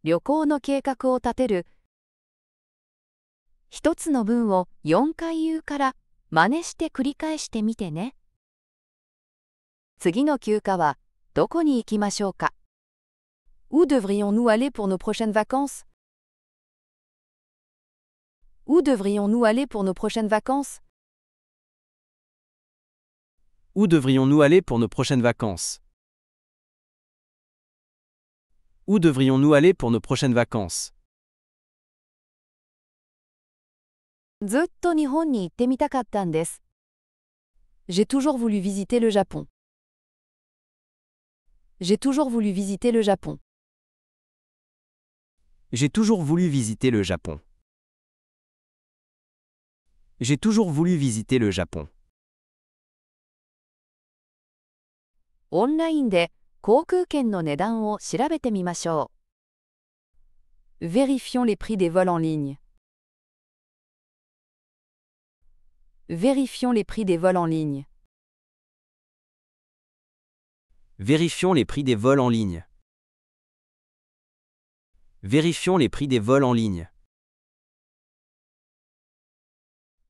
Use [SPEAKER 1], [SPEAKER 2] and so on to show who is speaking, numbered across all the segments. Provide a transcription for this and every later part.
[SPEAKER 1] 旅行の計画を立てる。一つの文を4回言うから真似して繰り返してみてね。次の休暇はどこに行きましょうか？
[SPEAKER 2] Où devrions-nous aller pour nos prochaines vacances? Où devrions-nous aller pour nos prochaines vacances?
[SPEAKER 3] Où devrions-nous aller pour nos prochaines vacances? Où devrions-nous aller pour nos prochaines vacances?
[SPEAKER 1] ずっと日本に行ってみたかったんです。
[SPEAKER 2] J'ai toujours voulu visiter le Japon. J'ai toujours voulu visiter le Japon.
[SPEAKER 3] J'ai toujours voulu visiter le Japon. J'ai toujours voulu visiter le Japon.
[SPEAKER 1] オンラインで航空券の値段を調べてみましょう。
[SPEAKER 2] Vérifions les prix des vols en ligne. Vérifions les prix des vols en ligne.
[SPEAKER 3] Vérifions les prix des vols en ligne. Vérifions les prix des vols en ligne.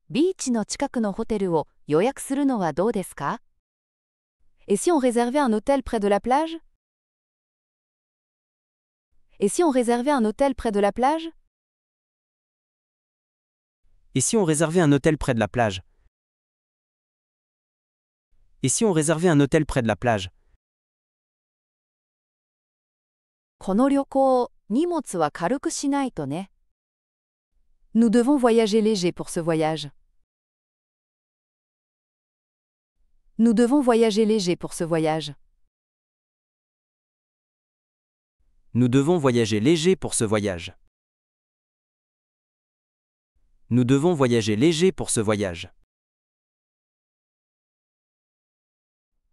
[SPEAKER 1] ビーチの近くのホテルを予約するのはどうですか？
[SPEAKER 2] Et si on réservait un hôtel près de la plage? Et si on réservait un hôtel près de la plage?
[SPEAKER 3] Et si on réservait un hôtel près de la plage? Et si on réservait un hôtel près de la plage?
[SPEAKER 1] この旅行、荷物は軽くしないとね。
[SPEAKER 2] Nous devons voyager léger pour ce voyage. Nous devons voyager léger pour ce voyage.
[SPEAKER 3] Nous devons voyager léger pour ce voyage. Nous devons voyager léger pour ce voyage.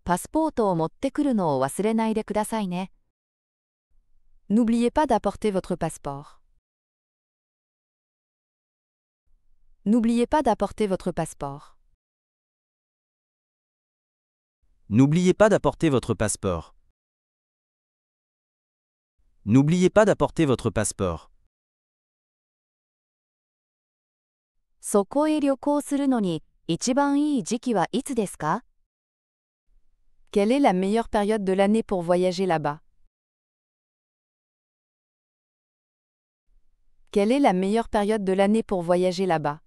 [SPEAKER 1] パスポートを持ってくるのを忘れないでくださいね。
[SPEAKER 2] N'oubliez pas d'apporter votre passeport. N'oubliez pas d'apporter votre passeport.
[SPEAKER 3] N'oubliez pas d'apporter votre passeport. N'oubliez pas d'apporter votre passeport.
[SPEAKER 1] そこへ旅行するのに一番いい時期はいつですか？
[SPEAKER 2] Quelle est la meilleure période de l'année pour voyager là-bas? Quelle est la meilleure période de l'année pour voyager là-bas?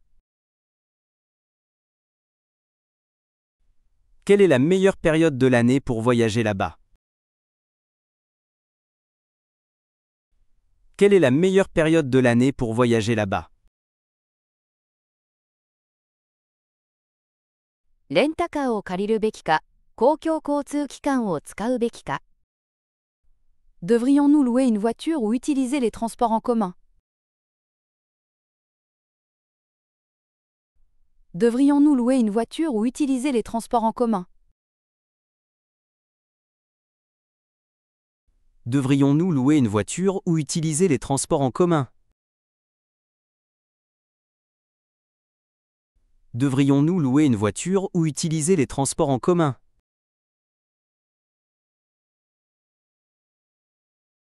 [SPEAKER 3] Quelle est la meilleure période de l'année pour voyager là-bas? Quelle est la meilleure période de l'année pour voyager là-bas?
[SPEAKER 1] レンタカーを借りるべきか、公共交通機関を使うべきか。
[SPEAKER 2] Devrions-nous louer une voiture ou utiliser les transports en commun? Devrions-nous louer une voiture ou utiliser les transports en commun?
[SPEAKER 3] Devrions-nous louer une voiture ou utiliser les transports en commun? Devrions-nous louer une voiture ou utiliser les transports en commun?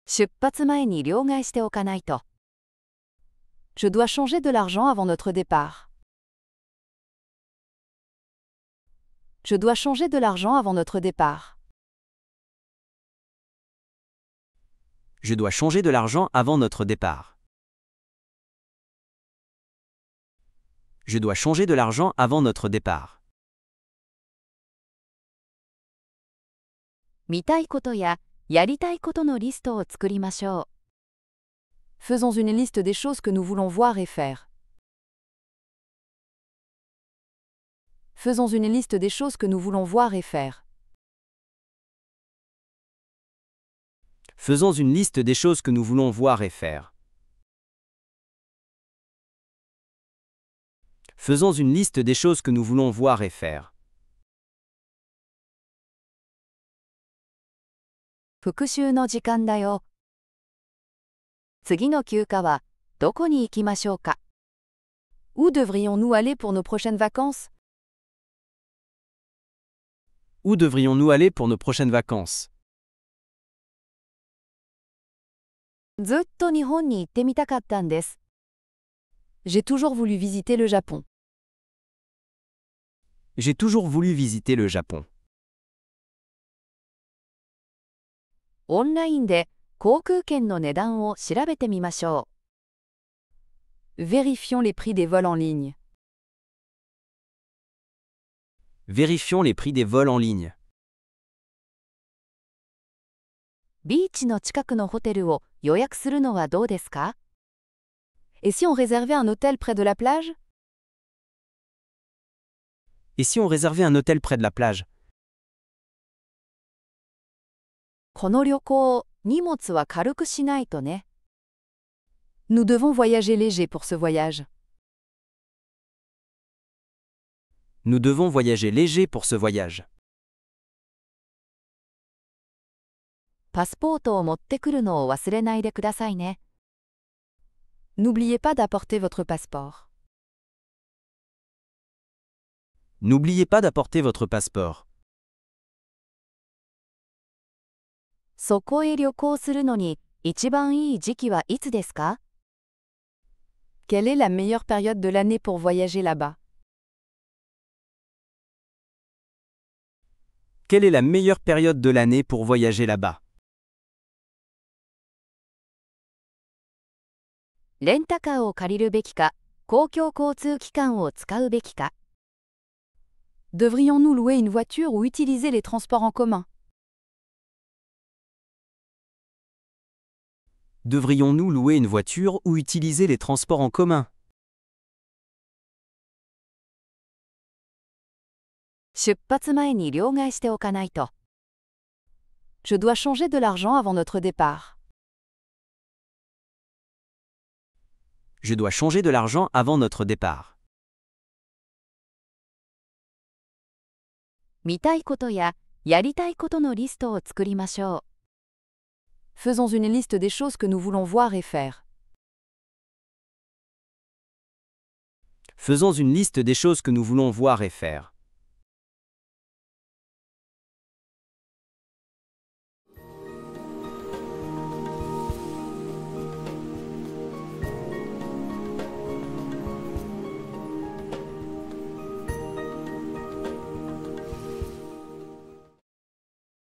[SPEAKER 1] 出発前に両替しておかないと。
[SPEAKER 2] Je dois changer de l'argent avant notre départ. Je dois changer de l'argent avant notre départ.
[SPEAKER 3] Je dois changer de l'argent avant notre départ. Je dois changer de l'argent avant notre départ.
[SPEAKER 1] 見たいことややりたいことのリストを作りましょう。
[SPEAKER 2] Faisons une liste des choses que nous voulons voir et faire. Faisons une liste des choses que nous voulons voir et faire.
[SPEAKER 3] Faisons une liste des choses que nous voulons voir et faire. Faisons une liste des choses que nous voulons voir et faire.
[SPEAKER 1] 復習の時間だよ。次の休暇はどこに行きましょうか？
[SPEAKER 2] Où devrions-nous aller pour nos prochaines vacances?
[SPEAKER 3] Où devrions-nous aller pour nos prochaines vacances?
[SPEAKER 1] ずっと日本に行ってみたかったんです。
[SPEAKER 2] J'ai toujours voulu visiter le Japon.
[SPEAKER 3] J'ai toujours voulu visiter le Japon.
[SPEAKER 1] オンラインで航空券の値段を調べてみましょ
[SPEAKER 2] Vérifions les prix des vols en ligne.
[SPEAKER 3] Vérifions les prix des vols en ligne.
[SPEAKER 1] う。ビーチの近くのホテルを予約するのはどうですか？
[SPEAKER 2] Et si on réservait un hôtel près de la plage?
[SPEAKER 3] Et si on réservait un hôtel près de la plage?
[SPEAKER 1] この旅行、荷物は軽くしないとね。
[SPEAKER 2] Nous devons voyager léger pour ce voyage.
[SPEAKER 3] Nous devons voyager léger pour ce voyage.
[SPEAKER 1] パスポートを持ってくるのを忘れないでくださいね。
[SPEAKER 2] N'oubliez pas d'apporter votre passeport.
[SPEAKER 3] N'oubliez pas d'apporter votre passeport.
[SPEAKER 1] そこへ旅行するのに一番いい時期はいつですか？
[SPEAKER 2] Quelle est la meilleure période de l'année pour voyager là-bas?
[SPEAKER 3] Quelle est la meilleure période de l'année pour voyager là-bas?
[SPEAKER 1] レンタカーを借りるべきか、公共交通機関を使うべきか。
[SPEAKER 2] Devrions-nous louer une voiture ou utiliser les transports en commun?
[SPEAKER 3] Devrions-nous louer une voiture ou utiliser les transports en commun?
[SPEAKER 1] 出発前に両替しておかないと。
[SPEAKER 2] Je dois changer de l'argent avant notre départ.
[SPEAKER 3] Je dois changer de l'argent avant notre départ.
[SPEAKER 1] 見たいことややりたいことのリストを作りましょう。
[SPEAKER 2] Faisons une liste des choses que nous voulons voir et faire.
[SPEAKER 3] Faisons une liste des choses que nous voulons voir et faire.